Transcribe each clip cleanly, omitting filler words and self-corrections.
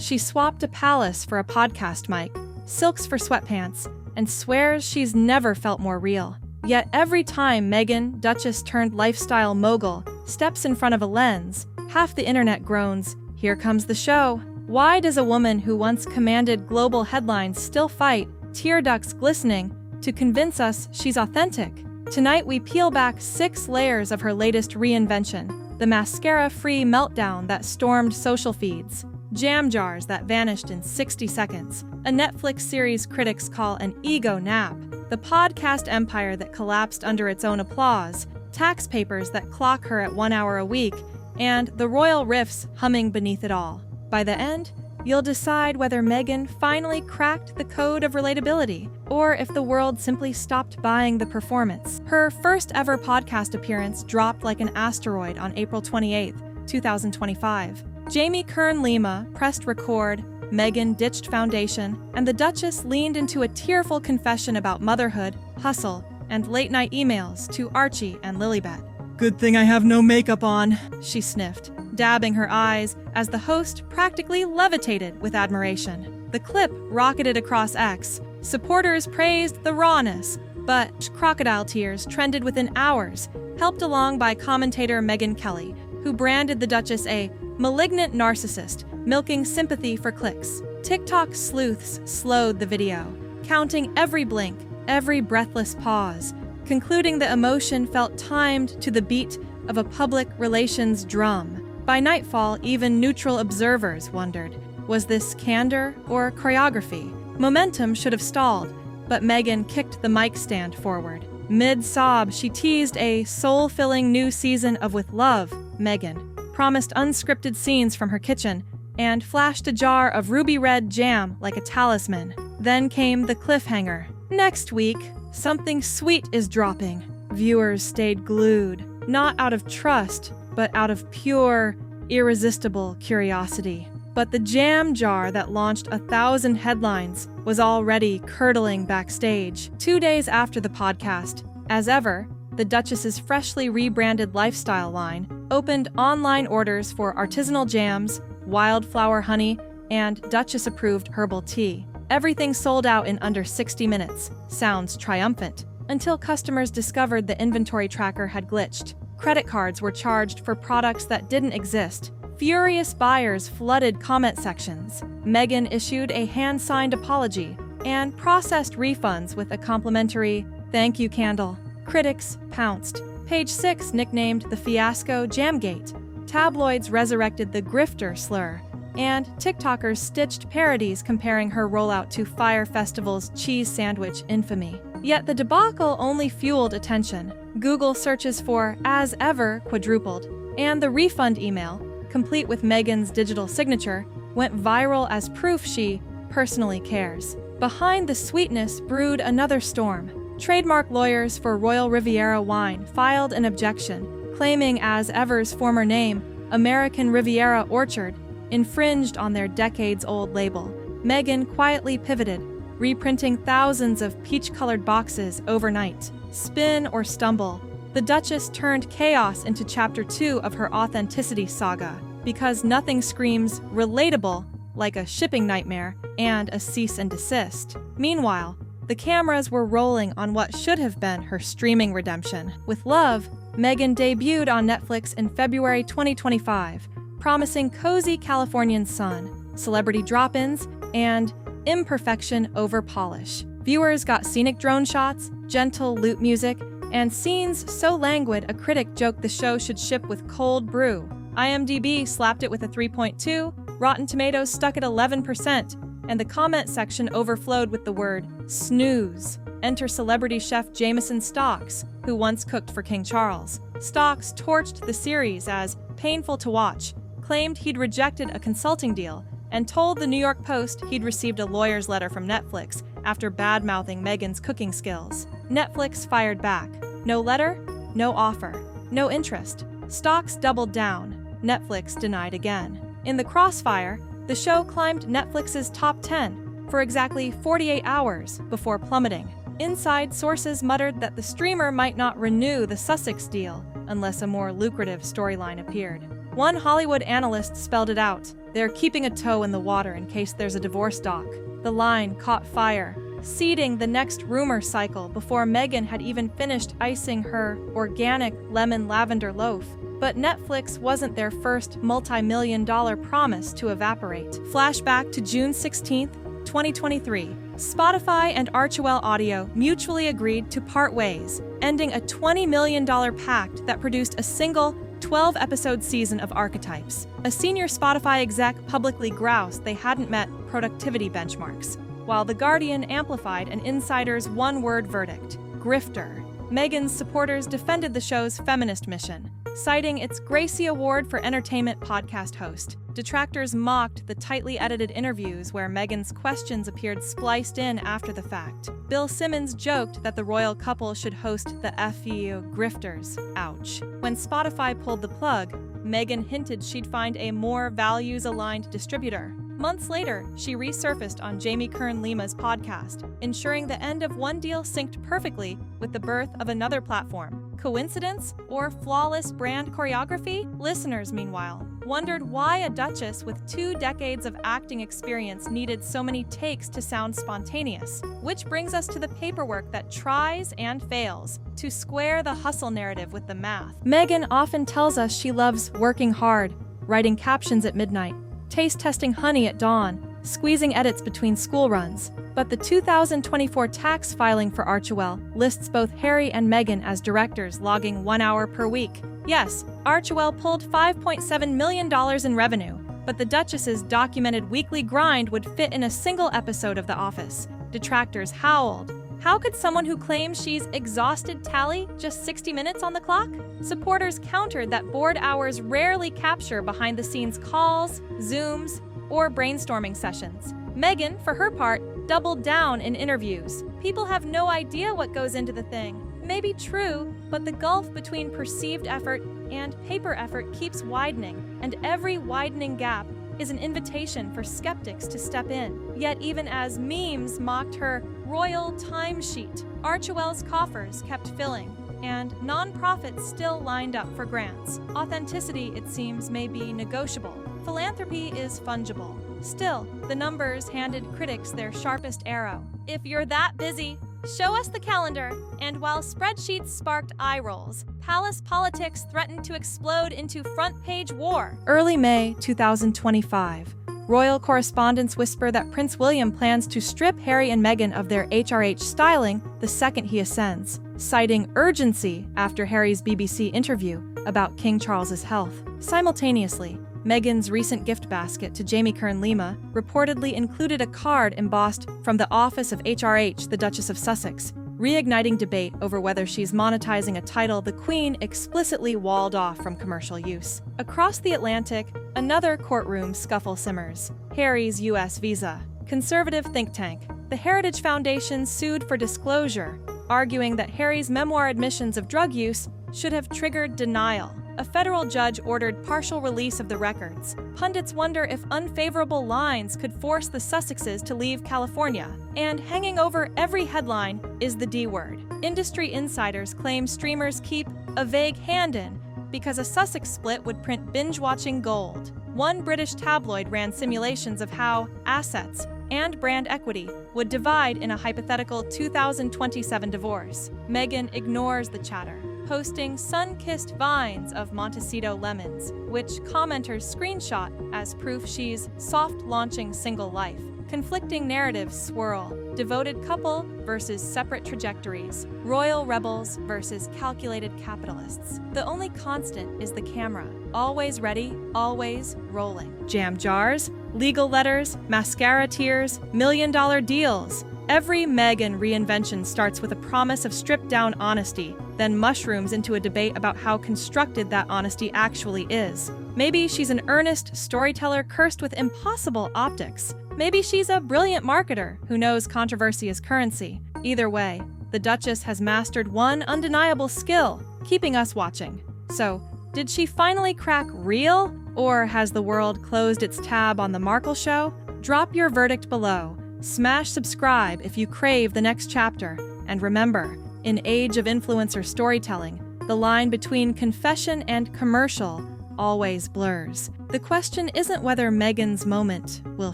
She swapped a palace for a podcast mic, silks for sweatpants, and swears she's never felt more real. Yet every time Meghan, Duchess-turned-lifestyle-mogul, steps in front of a lens, half the internet groans, "Here comes the show." Why does a woman who once commanded global headlines still fight, tear ducts glistening, to convince us she's authentic? Tonight we peel back 6 layers of her latest reinvention: the mascara-free meltdown that stormed social feeds, jam jars that vanished in 60 seconds, a Netflix series critics call an ego nap, the podcast empire that collapsed under its own applause, tax papers that clock her at 1 hour a week, and the royal riffs humming beneath it all. By the end, you'll decide whether Meghan finally cracked the code of relatability, or if the world simply stopped buying the performance. Her first ever podcast appearance dropped like an asteroid on April 28, 2025. Jamie Kern-Lima pressed record, Meghan ditched foundation, and the Duchess leaned into a tearful confession about motherhood, hustle, and late-night emails to Archie and Lilibet. "Good thing I have no makeup on," she sniffed, dabbing her eyes as the host practically levitated with admiration. The clip rocketed across X. Supporters praised the rawness, but crocodile tears trended within hours, helped along by commentator Megyn Kelly, who branded the Duchess a malignant narcissist, milking sympathy for clicks. TikTok sleuths slowed the video, counting every blink, every breathless pause, concluding the emotion felt timed to the beat of a public relations drum. By nightfall, even neutral observers wondered, was this candor or choreography? Momentum should have stalled, but Meghan kicked the mic stand forward. Mid-sob, she teased a soul-filling new season of With Love, Meghan, promised unscripted scenes from her kitchen, and flashed a jar of ruby red jam like a talisman. Then came the cliffhanger. Next week, something sweet is dropping. Viewers stayed glued, not out of trust, but out of pure, irresistible curiosity. But the jam jar that launched 1,000 headlines was already curdling backstage. 2 days after the podcast, as ever, the Duchess's freshly rebranded lifestyle line opened online orders for artisanal jams, wildflower honey, and Duchess-approved herbal tea. Everything sold out in under 60 minutes. Sounds triumphant. Until customers discovered the inventory tracker had glitched. Credit cards were charged for products that didn't exist. Furious buyers flooded comment sections. Meghan issued a hand-signed apology and processed refunds with a complimentary "thank you" candle. Critics pounced. Page 6 nicknamed the fiasco Jamgate. Tabloids resurrected the grifter slur, and TikTokers stitched parodies comparing her rollout to Fyre Festival's cheese sandwich infamy. Yet the debacle only fueled attention. Google searches for "as ever" quadrupled, and the refund email, complete with Meghan's digital signature, went viral as proof she personally cares. Behind the sweetness brewed another storm. Trademark lawyers for Royal Riviera Wine filed an objection, claiming As Ever's former name, American Riviera Orchard, infringed on their decades-old label. Meghan quietly pivoted, reprinting thousands of peach-colored boxes overnight. Spin or stumble, the Duchess turned chaos into Chapter 2 of her authenticity saga, because nothing screams relatable like a shipping nightmare and a cease and desist. Meanwhile, the cameras were rolling on what should have been her streaming redemption. With Love, Meghan debuted on Netflix in February 2025, promising cozy Californian sun, celebrity drop-ins, and imperfection over polish. Viewers got scenic drone shots, gentle lute music, and scenes so languid a critic joked the show should ship with cold brew. IMDb slapped it with a 3.2, Rotten Tomatoes stuck at 11%, and the comment section overflowed with the word snooze. Enter celebrity chef Jameson Stocks, who once cooked for King Charles. Stocks torched the series as painful to watch, claimed he'd rejected a consulting deal, and told the New York Post he'd received a lawyer's letter from Netflix after bad-mouthing Meghan's cooking skills. Netflix fired back. No letter, no offer, no interest. Stocks doubled down. Netflix denied again. In the crossfire, the show climbed Netflix's top 10 for exactly 48 hours before plummeting. Inside sources muttered that the streamer might not renew the Sussex deal unless a more lucrative storyline appeared. One Hollywood analyst spelled it out. They're keeping a toe in the water in case there's a divorce doc. The line caught fire, seeding the next rumor cycle before Meghan had even finished icing her organic lemon lavender loaf. But Netflix wasn't their first multi-million-dollar promise to evaporate. Flashback to June 16, 2023. Spotify and Archewell Audio mutually agreed to part ways, ending a $20 million pact that produced a single 12-episode season of Archetypes. A senior Spotify exec publicly groused they hadn't met productivity benchmarks, while The Guardian amplified an insider's one-word verdict: grifter. Meghan's supporters defended the show's feminist mission, citing its Gracie Award for Entertainment podcast host. Detractors mocked the tightly edited interviews where Meghan's questions appeared spliced in after the fact. Bill Simmons joked that the royal couple should host the FU Grifters. Ouch. When Spotify pulled the plug, Meghan hinted she'd find a more values-aligned distributor. Months later, she resurfaced on Jamie Kern-Lima's podcast, ensuring the end of one deal synced perfectly with the birth of another platform. Coincidence or flawless brand choreography? Listeners, meanwhile, wondered why a duchess with 2 decades of acting experience needed so many takes to sound spontaneous. Which brings us to the paperwork that tries and fails to square the hustle narrative with the math. Meghan often tells us she loves working hard, writing captions at midnight, taste-testing honey at dawn, squeezing edits between school runs. But the 2024 tax filing for Archewell lists both Harry and Meghan as directors, logging 1 hour per week. Yes, Archewell pulled $5.7 million in revenue, but the Duchess's documented weekly grind would fit in a single episode of The Office. Detractors howled. How could someone who claims she's exhausted tally just 60 minutes on the clock? Supporters countered that board hours rarely capture behind-the-scenes calls, Zooms, or brainstorming sessions. Meghan, for her part, doubled down in interviews. People have no idea what goes into the thing. Maybe true, but the gulf between perceived effort and paper effort keeps widening, and every widening gap is an invitation for skeptics to step in. Yet even as memes mocked her royal timesheet, Archewell's coffers kept filling, and nonprofits still lined up for grants. Authenticity, it seems, may be negotiable. Philanthropy is fungible. Still, the numbers handed critics their sharpest arrow. If you're that busy, show us the calendar. And while spreadsheets sparked eye rolls, palace politics threatened to explode into front-page war. Early May 2025. Royal correspondents whisper that Prince William plans to strip Harry and Meghan of their HRH styling the second he ascends, citing urgency after Harry's BBC interview about King Charles's health. Simultaneously, Meghan's recent gift basket to Jamie Kern-Lima reportedly included a card embossed from the office of HRH, the Duchess of Sussex, reigniting debate over whether she's monetizing a title the Queen explicitly walled off from commercial use. Across the Atlantic, another courtroom scuffle simmers. Harry's U.S. visa. Conservative think tank, the Heritage Foundation sued for disclosure, arguing that Harry's memoir admissions of drug use should have triggered denial. A federal judge ordered partial release of the records. Pundits wonder if unfavorable lines could force the Sussexes to leave California. And hanging over every headline is the D word. Industry insiders claim streamers keep a vague hand in because a Sussex split would print binge-watching gold. One British tabloid ran simulations of how assets and brand equity would divide in a hypothetical 2027 divorce. Meghan ignores the chatter, posting sun-kissed vines of Montecito lemons, which commenters screenshot as proof she's soft-launching single life. Conflicting narratives swirl. Devoted couple versus separate trajectories. Royal rebels versus calculated capitalists. The only constant is the camera. Always ready, always rolling. Jam jars, legal letters, mascara tears, million-dollar deals. Every Meghan reinvention starts with a promise of stripped-down honesty, then mushrooms into a debate about how constructed that honesty actually is. Maybe she's an earnest storyteller cursed with impossible optics. Maybe she's a brilliant marketer who knows controversy is currency. Either way, the Duchess has mastered one undeniable skill: keeping us watching. So, did she finally crack real? Or has the world closed its tab on the Markle show? Drop your verdict below. Smash subscribe if you crave the next chapter. And remember, in age of influencer storytelling, the line between confession and commercial always blurs. The question isn't whether Meghan's moment will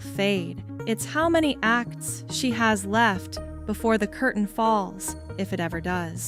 fade. It's how many acts she has left before the curtain falls, if it ever does.